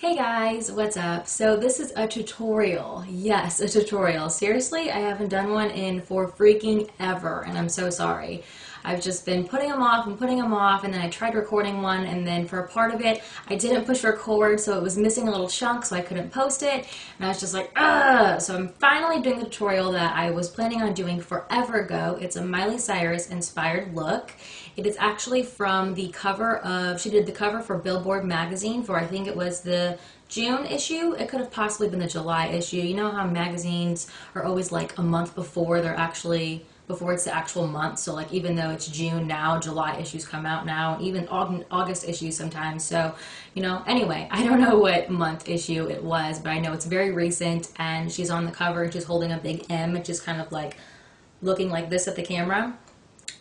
Hey guys, what's up? So this is a tutorial. Yes, a tutorial. Seriously, I haven't done one in for freaking ever, and I'm so sorry. I've just been putting them off and putting them off, and then I tried recording one, and then for a part of it, I didn't push record, so it was missing a little chunk, so I couldn't post it, and I was just like, ugh! So I'm finally doing the tutorial that I was planning on doing forever ago. It's a Miley Cyrus inspired look. It is actually from the cover of, she did the cover for Billboard magazine for, I think it was the June issue. It could have possibly been the July issue. You know how magazines are always like a month before they're actually, before it's the actual month. So like even though it's June now, July issues come out now, even August issues sometimes. So, you know, anyway, I don't know what month issue it was, but I know it's very recent, and she's on the cover and she's holding a big M, which is kind of like looking like this at the camera.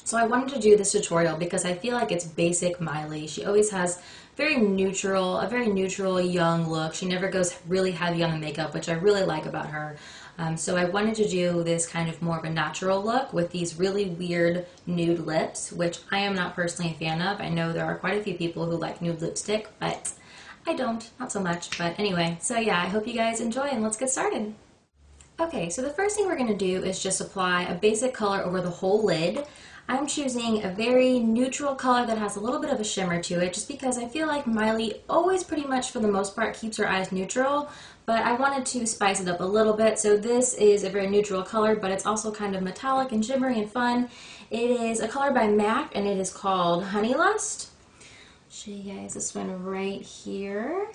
So I wanted to do this tutorial because I feel like it's basic Miley. She always has a very neutral young look. She never goes really heavy on the makeup, which I really like about her. So I wanted to do this kind of more of a natural look with these really weird nude lips, which I am not personally a fan of. I know there are quite a few people who like nude lipstick, but I don't, not so much. But anyway, so yeah, I hope you guys enjoy, and let's get started. Okay, so the first thing we're going to do is just apply a basic color over the whole lid. I'm choosing a very neutral color that has a little bit of a shimmer to it, just because I feel like Miley always pretty much for the most part keeps her eyes neutral, but I wanted to spice it up a little bit. So this is a very neutral color, but it's also kind of metallic and shimmery and fun. It is a color by MAC, and it is called Honey Lust. I'll show you guys this one right here.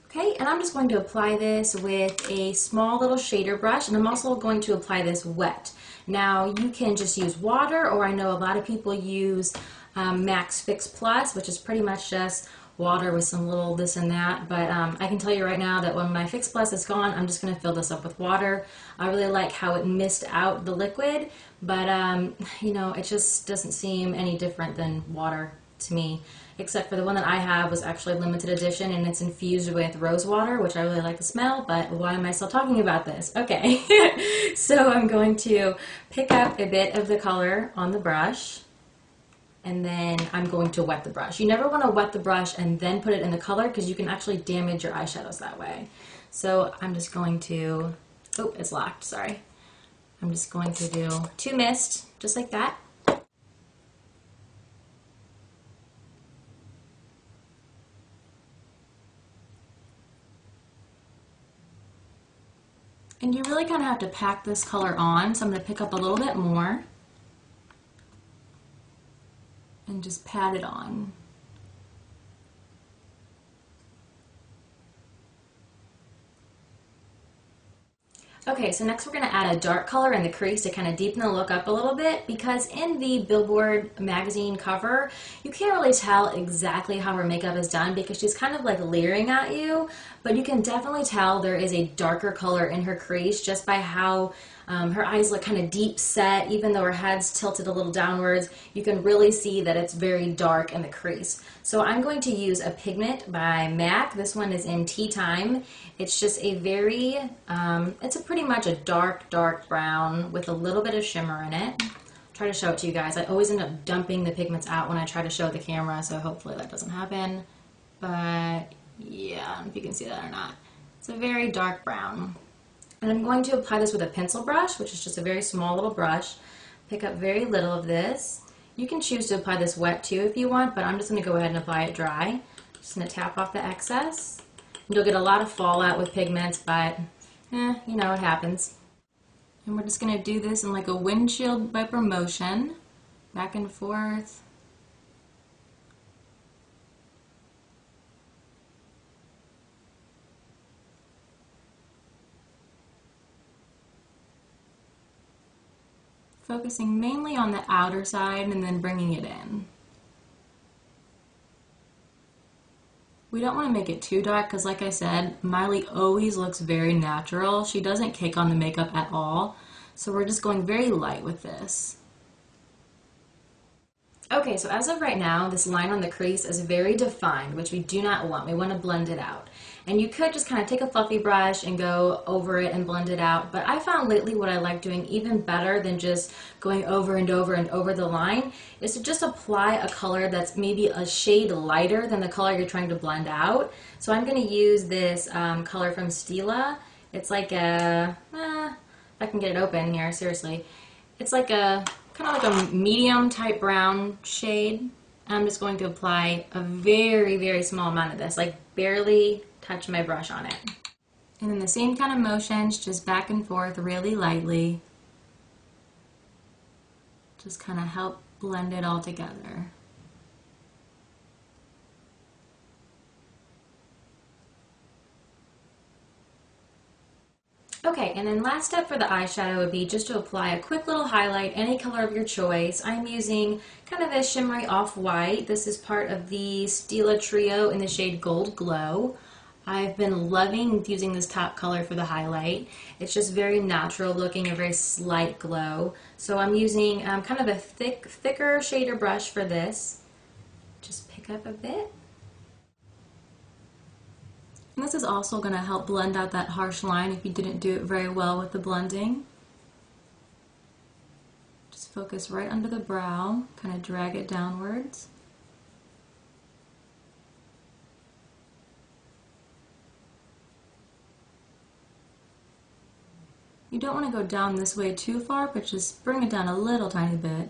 Okay, and I'm just going to apply this with a small little shader brush, and I'm also going to apply this wet. Now, you can just use water, or I know a lot of people use MAC's Fix Plus, which is pretty much just water with some little this and that, but I can tell you right now that when my Fix Plus is gone, I'm just going to fill this up with water. I really like how it missed out the liquid, but you know, it just doesn't seem any different than water to me, except for the one that I have was actually limited edition, and it's infused with rose water, which I really like the smell, but why am I still talking about this? Okay, so I'm going to pick up a bit of the color on the brush, and then I'm going to wet the brush. You never want to wet the brush and then put it in the color, because you can actually damage your eyeshadows that way. So I'm just going to, oh, it's locked, sorry. I'm just going to do 2 mists, just like that. And you really kind of have to pack this color on, so I'm going to pick up a little bit more and just pat it on. Okay, so next we're going to add a dark color in the crease to kind of deepen the look up a little bit, because in the Billboard magazine cover, you can't really tell exactly how her makeup is done because she's kind of like leering at you, but you can definitely tell there is a darker color in her crease just by how her eyes look kind of deep set. Even though her head's tilted a little downwards, you can really see that it's very dark in the crease. So I'm going to use a pigment by MAC. This one is in Tea Time. It's just a very, it's a pretty much a dark brown with a little bit of shimmer in it. I'll try to show it to you guys. I always end up dumping the pigments out when I try to show the camera, so hopefully that doesn't happen. But yeah, I don't know if you can see that or not. It's a very dark brown. And I'm going to apply this with a pencil brush, which is just a very small little brush. Pick up very little of this. You can choose to apply this wet too if you want, but I'm just going to go ahead and apply it dry. Just going to tap off the excess. You'll get a lot of fallout with pigments, but you know, it happens. And we're just going to do this in like a windshield wiper motion, back and forth. Focusing mainly on the outer side and then bringing it in. We don't want to make it too dark because, like I said, Miley always looks very natural. She doesn't cake on the makeup at all, so we're just going very light with this. Okay, so as of right now, this line on the crease is very defined, which we do not want. We want to blend it out. And you could just kind of take a fluffy brush and go over it and blend it out. But I found lately what I like doing even better than just going over and over and over the line is to just apply a color that's maybe a shade lighter than the color you're trying to blend out. So I'm going to use this color from Stila. It's like a, if I can get it open here, seriously. It's like a, kind of like a medium type brown shade. I'm just going to apply a very, very small amount of this, like barely touch my brush on it. And in the same kind of motions, just back and forth really lightly. Just kind of help blend it all together. Okay, and then last step for the eyeshadow would be just to apply a quick little highlight, any color of your choice. I'm using kind of a shimmery off-white. This is part of the Stila Trio in the shade Gold Glow. I've been loving using this top color for the highlight. It's just very natural looking, a very slight glow. So I'm using kind of a thicker shader brush for this. Just pick up a bit. And this is also going to help blend out that harsh line if you didn't do it very well with the blending. Just focus right under the brow, kind of drag it downwards. You don't want to go down this way too far, but just bring it down a little tiny bit.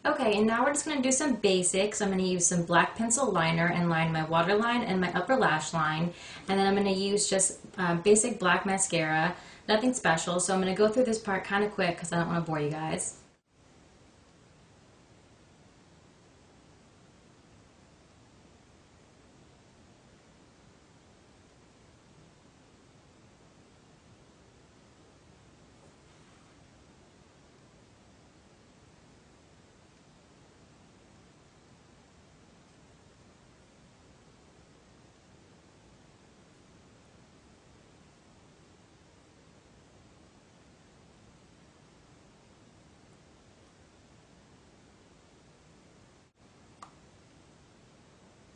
Okay, and now we're just going to do some basics. I'm going to use some black pencil liner and line my waterline and my upper lash line. And then I'm going to use just basic black mascara, nothing special. So I'm going to go through this part kind of quick because I don't want to bore you guys.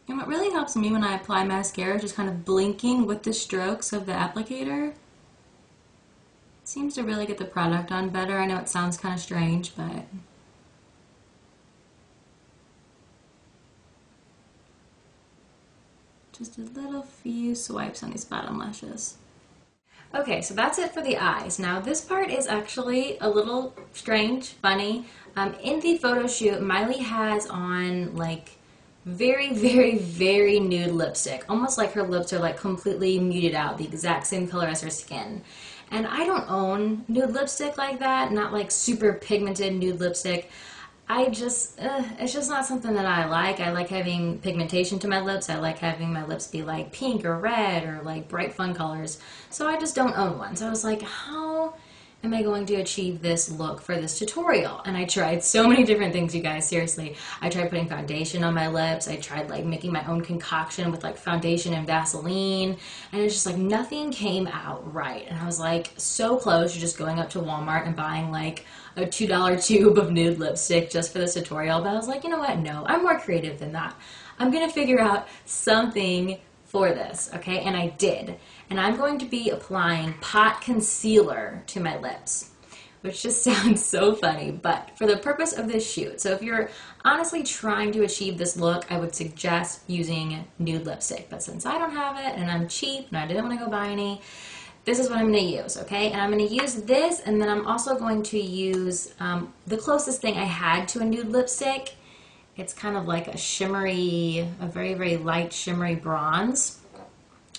And what really helps me when I apply mascara is just kind of blinking with the strokes of the applicator. It seems to really get the product on better. I know it sounds kind of strange, but just a little few swipes on these bottom lashes. Okay, so that's it for the eyes. Now this part is actually a little strange, funny. In the photo shoot, Miley has on like very, very, very nude lipstick. Almost like her lips are like completely muted out, the exact same color as her skin. And I don't own nude lipstick like that, not like super pigmented nude lipstick. It's just not something that I like. I like having pigmentation to my lips. I like having my lips be like pink or red or like bright fun colors. So I just don't own one. So I was like, how am I going to achieve this look for this tutorial? And I tried so many different things, you guys, seriously. I tried putting foundation on my lips. I tried like making my own concoction with like foundation and Vaseline. And it's just like nothing came out right. And I was like so close to just going up to Walmart and buying like a $2 tube of nude lipstick just for this tutorial. But I was like, you know what? No, I'm more creative than that. I'm going to figure out something for this, okay? And I did. And I'm going to be applying pot concealer to my lips, which just sounds so funny, but for the purpose of this shoot, so if you're honestly trying to achieve this look, I would suggest using nude lipstick. But since I don't have it and I'm cheap and I didn't want to go buy any, this is what I'm going to use, okay? And I'm going to use this, and then I'm also going to use the closest thing I had to a nude lipstick. It's kind of like a shimmery, a very, very light shimmery bronze.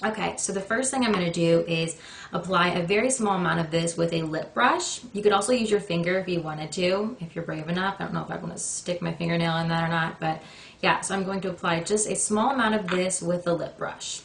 Okay, so the first thing I'm going to do is apply a very small amount of this with a lip brush. You could also use your finger if you wanted to, if you're brave enough. I don't know if I want to stick my fingernail in that or not, but yeah, so I'm going to apply just a small amount of this with a lip brush.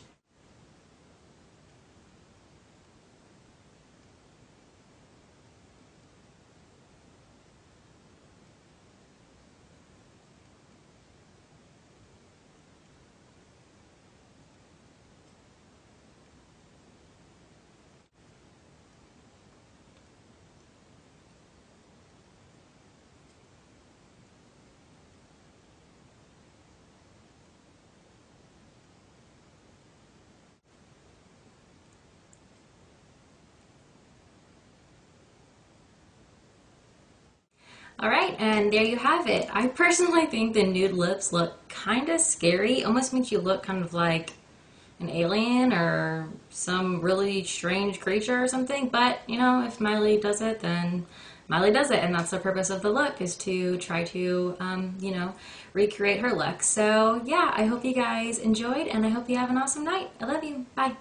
All right, and there you have it. I personally think the nude lips look kind of scary. Almost makes you look kind of like an alien or some really strange creature or something. But, you know, if Miley does it, then Miley does it. And that's the purpose of the look, is to try to, you know, recreate her look. So, yeah, I hope you guys enjoyed, and I hope you have an awesome night. I love you. Bye.